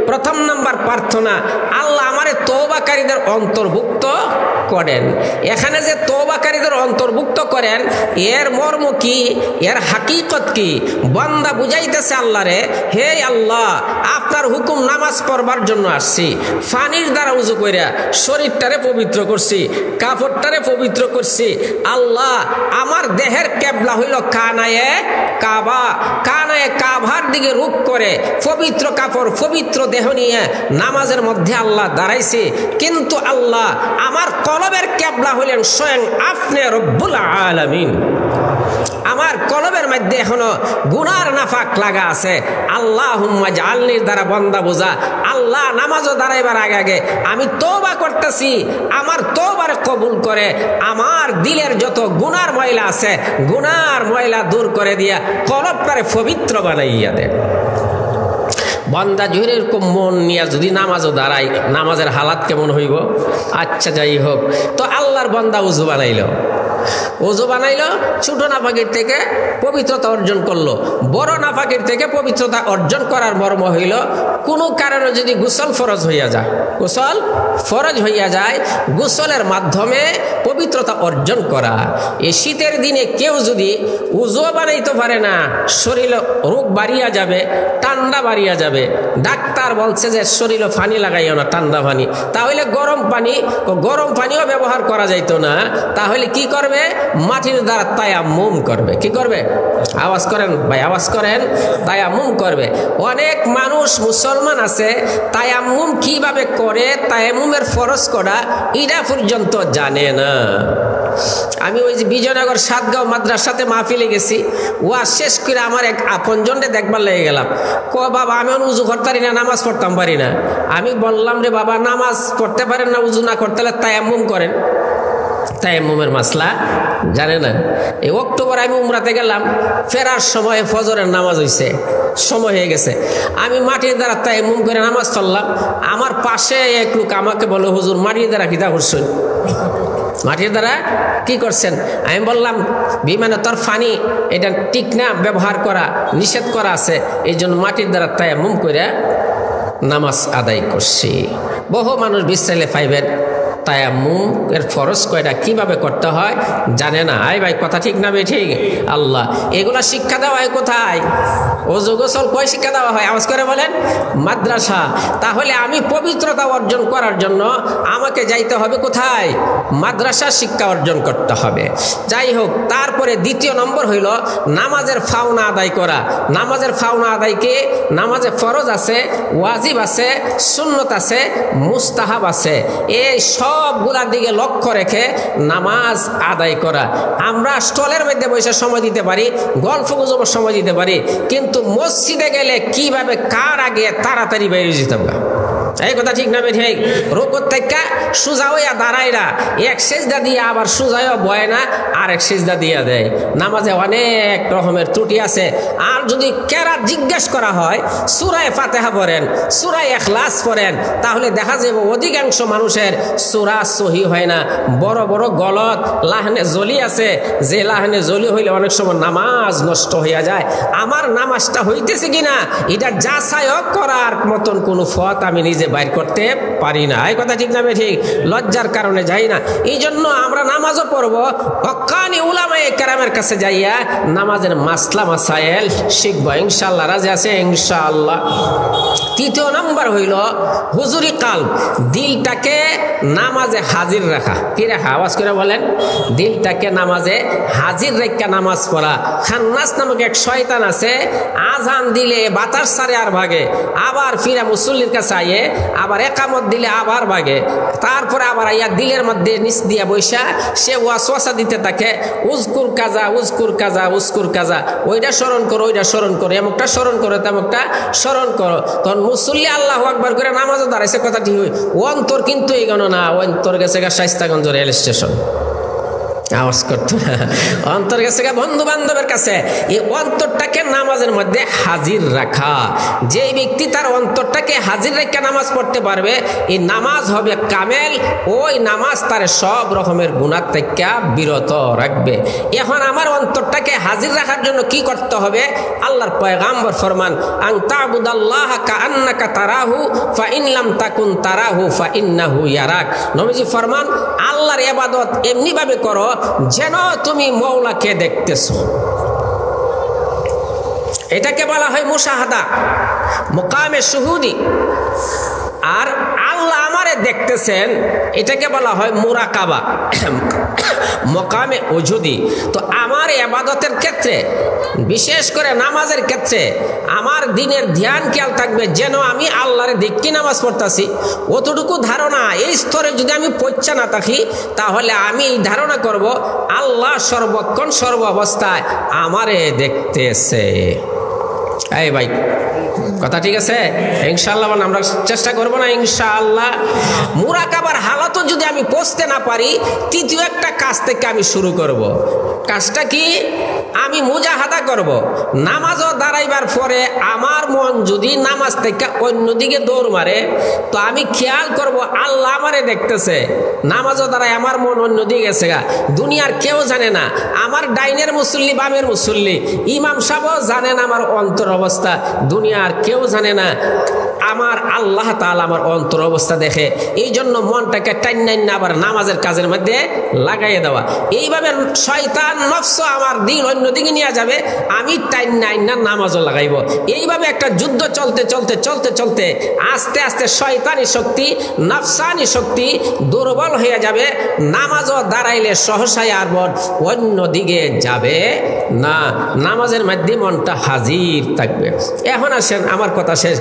প্রথম নাম্বার প্রার্থনা, আল্লাহ আমারে তওবাকারীদের অন্তর্ভুক্ত করেন। এখানে যে তওবাকারীদের অন্তর্ভুক্ত করেন, এর মর্ম কি, এর হাকিকত কি? বান্দা বুঝাইতেছে আল্লাহরে, হে আল্লাহ, আপনার হুকুম নামাজ পড়বার জন্য আসছি, পানির দ্বারা উযু কইরা শরীরটারে পবিত্র করছি, কাপড়টারে পবিত্র করছি। আল্লাহ, আমার দেহের কেবলা হইল কানায়ে কাবা, কানায়ে কাবার দিকে রূপ করে পবিত্র কাপড়, পবিত্র দেহ নিয়ে নামাজের মধ্যে আল্লাহ দাঁড়াইছি। কিন্তু আল্লাহ, আমার কলবের কেবলা হইলেন স্বয়ং আপনি রব্বুল আলামিন। আমার কলবের মধ্যে এখনো গুনার নাফাক লাগা আছে। আল্লাহুম্মা জাআলনির দ্বারা বান্দা বোঝা, আল্লাহ নামাজও দাঁড়াইবার আগে আগে আমি তওবা করতেছি, আমার তওবারে কবুল করে আমার দিলের যত গুনার ময়লা আছে, গুনার ময়লা দূর করে দিয়া কলবটারে পবিত্র বানাইয়া দেন। বান্দা যদি এরকম মন নিয়ে যদি নামাজও দাঁড়ায়, নামাজের হালাত কেমন হইব? আচ্ছা, যাই হোক, তো আল্লাহর বান্দা উযু বানাইলো, ওযু বানাইলো, ছোট নাফাকির থেকে পবিত্রতা অর্জন করলো। বড় নাফাকির থেকে পবিত্রতা অর্জন করার মর্ম হইল, কোনো কারণে যদি গোসল ফরজ হইয়া যায়, গোসল ফরজ হইয়া যায়, গোসলের মাধ্যমে পবিত্রতা অর্জন করা। এই শীতের দিনে কেউ যদি উযু বানাইতে পারে না, শরীরে রোগ বাড়িয়া যাবে, ঠান্ডা বাড়িয়া যাবে। ডাক্তার বলছে যে শরীরে পানি লাগাইও না, ঠান্ডা পানি, তাহলে গরম পানি, গরম পানিও ব্যবহার করা যাইতো না। তাহলে কি করবে? মাটির দ্বারা তায়াম্মুম করবে। কি করবে? আওয়াজ করেন ভাই, আওয়াজ করেন। তায়াম্মুম করবে। অনেক মানুষ মুসলমান আছে, তায়াম্মুম কিভাবে করে, তায়াম্মুমের ফরজ করা এটা পর্যন্ত জানে না। আমি ওই যে বিজয়নগর সাতগাঁও মাদ্রাসাতে মাহফিলে গেছি, ওয়াজ শেষ করে আমার এক আপনজনকে দেখবার লেগে গেলাম। বাবা, আমি উযু করতে পারি না, নামাজ পড়তাম পারি না। আমি বললাম, রে বাবা, নামাজ পড়তে পারেন না, উযু না করতে হলে তায়াম্মুম করেন। তায়াম্মুমের মাসলা জানে না। এই অক্টোবর আমি উমরাতে গেলাম, ফেরার সময় ফজরের নামাজ হইছে, সময় হয়ে গেছে। আমি মাটির দ্বারা তায়াম্মুম করে নামাজ পড়লাম। আমার পাশে এক লোক আমাকে বলে, হুজুর, মাটির দ্বারা কিতা করছেন? মাটির দ্বারা কি করছেন? আমি বললাম, বিমানে তোর ফানি এটা ঠিক না, ব্যবহার করা নিষেধ করা আছে, এই জন্য মাটির দ্বারা তায়াম্মুম করে নামাজ আদায় করছি। বহু মানুষ বিশ্রাইলে পাইবেন তায়াম্মুম এর ফরজ কয়টা, কিভাবে করতে হয় জানে না। আই ভাই, কথা ঠিক না ভাই? ঠিক। আল্লাহ, এগুলা শিক্ষা দেওয়া হয় কোথায়? ওযু গোসল কয় শিক্ষা দেওয়া হয়? আওয়াজ করে বলেন। মাদ্রাসা। তাহলে আমি পবিত্রতা অর্জন করার জন্য আমাকে যাইতে হবে কোথায়? মাদ্রাসা শিক্ষা অর্জন করতে হবে। যাই হোক, তারপরে দ্বিতীয় নম্বর হইল নামাজের ফাওনা আদায় করা। নামাজের ফাওনা আদায়কে, নামাজে ফরজ আছে, ওয়াজিব আছে, সুন্নত আছে, মুস্তাহাব আছে। এই সবগুলার দিকে লক্ষ্য রেখে নামাজ আদায় করা। আমরা স্টলের মধ্যে বসে সময় দিতে পারি, গল্প গুজবের সময় দিতে পারি, কিন্তু মসজিদে গেলে কিভাবে কার আগে তাড়াতাড়ি বেরিয়ে যেতে হবে? এই কথা ঠিক না? ঠিক। রুকুর থেকে সোজা হইয়া দাঁড়ায় না, এক সিজদা দিয়ে আবার সোজা হইয়া বয় না, আর এক সিজদা দিয়ে দেয়। নামাজে অনেক রকমের ত্রুটি আছে। আর যদি কেরাত জিজ্ঞেস করা হয়, সূরা ফাতিহা পড়েন, সূরা ইখলাস পড়েন, তাহলে দেখা যাবে অধিকাংশ মানুষের সূরা সহি হয় না। বড় বড় গলত লাহনে জলি আছে, যে লাহনে জলি হইলে অনেক সময় নামাজ নষ্ট হইয়া যায়। আমার নামাজটা হইতেছে কিনা এটা যাচাই করার মতন কোনো পথ আমি নিজে বাইর করতে পারি না। এই কথা ঠিক না? ঠিক। লজ্জার কারণে যাই না। এই জন্য আমরা নামাজও পড়বো, হক্কানি উলামায়ে কেরামের কাছে যাইয়া নামাজের মাসলা মাসায়েল শিখবো ইনশাআল্লাহ। রাজি আছে? ইনশাআল্লাহ। তৃতীয় নাম্বার হইল হুজুরি কালব, দিলটাকে নামাজে হাজির রাখা। কি রাখা? আওয়াজ করে বলেন। দিলটাকে নামাজে হাজির রেখা নামাজ পড়া। খান্নাস নামক এক শয়তান আছে, আজান দিলে বাতাস সারে আর ভাগে, আবার ফিরে মুসল্লির কাছে আইয়ে আবার একামত দিলে আবার ভাগে, তারপরে আবার আইয়া দিলের মধ্যে নিচ দিয়া বৈশা সে ওয়াসওয়াসা দিতে থাকে, উজকুর কাজা, উজকুর কাজা, উজকুর কাজা, ওইটা স্মরণ করো, ওইটা স্মরণ করো, এমকটা স্মরণ করো, তেমকটা স্মরণ করো। তখন মুসল্লি আল্লাহু আকবার করে নামাজও দাঁড়াইছে, কথা ঠিক। অন্তর কিন্তু এই গণ না, অন্তর গেছে শাইস্তাগঞ্জ রেল স্টেশন। আওয়াজ করতো না, অন্তর গেছে বন্ধু বান্ধবের কাছে। এই অন্তরটাকে নামাজের মধ্যে হাজির রাখা, যে ব্যক্তি তার অন্তরটাকে হাজির রেখে নামাজ পড়তে পারবে, এই নামাজ হবে কামেল। ওই নামাজ তার সব রকমের গুনাহ থেকে বিরত রাখবে। এখন আমার অন্তরটাকে হাজির রাখার জন্য কি করতে হবে? আল্লাহর পয়গাম্বর ফরমান, আন তা'বুদাল্লাহা কাআন্নাকা তারাহু ফাইন লাম তাকুন তারাহু ফাইন্নাহু ইয়ারাক। নবীজি ফরমান, আল্লাহর ইবাদত এমনি ভাবে করো যেন তুমি মওলাকে দেখতেছো। এটাকে বলা হয় মুশাহাদা, মুকামে শুহুদি। আর আল্লাহ আমারে দেখতেছেন, এটাকে বলা হয় মুরাকাবা, মকামে ওজুদি। তো আমার ইবাদতের ক্ষেত্রে, বিশেষ করে নামাজের ক্ষেত্রে আমার দিনের ধ্যান খেয়াল থাকবে যেন আমি আল্লাহর দেখি নামাজ পড়তাছি। অতটুকু ধারণা এই স্তরে যদি আমি পৌঁছা না থাকি, তাহলে আমি এই ধারণা করব আল্লাহ সর্বক্ষণ সর্ব অবস্থায় আমারে দেখতেছে। এই ভাই, কথা ঠিক আছে? ইনশাআল্লাহ আমরা চেষ্টা করবো না ইনশাআল্লাহ। মুরাকাবার হালাতও যদি আমি পৌঁছতে না পারি, তৃতীয় একটা কাজ থেকে আমি শুরু করব। কাজটা কি? আমি মুজাহাদা করব। নামাজও দাঁড়াইবার পরে আমার মন যদি নামাজ থেকে অন্যদিকে দৌড় মারে, তো আমি খেয়াল করব আল্লাহ আমারে দেখতেছে। নামাজও দাঁড়ায় আমার মন অন্যদিকে গেছে গা, দুনিয়ার কেউ জানে না, আমার ডাইনের মুসল্লি বামের মুসল্লি, ইমাম সাহেবও জানেন আমার অন্তর অবস্থা, দুনিয়ার কেউ জানে না। আমার আল্লাহ তাআলা আমার অন্তর অবস্থা দেখে। এই জন্য মনটাকে টাইনাইন না আবার নামাজের কাজের মধ্যে লাগাইয়ে দেওয়া। এইভাবে শয়তান নফস আমার দিন অন্যদিকে নিয়ে যাবে, আমি টাইনাইন না নামাজও লাগাইব। এইভাবে একটা যুদ্ধ চলতে চলতে চলতে চলতে আস্তে আস্তে শয়তানি শক্তি, নফসানি শক্তি দুর্বল হয়ে যাবে। নামাজও দাঁড়াইলে সহসায় আর মন অন্যদিকে যাবে না, নামাজের মধ্যে মনটা হাজির থাকবে। এখন আসেন, আমার কথা শেষ।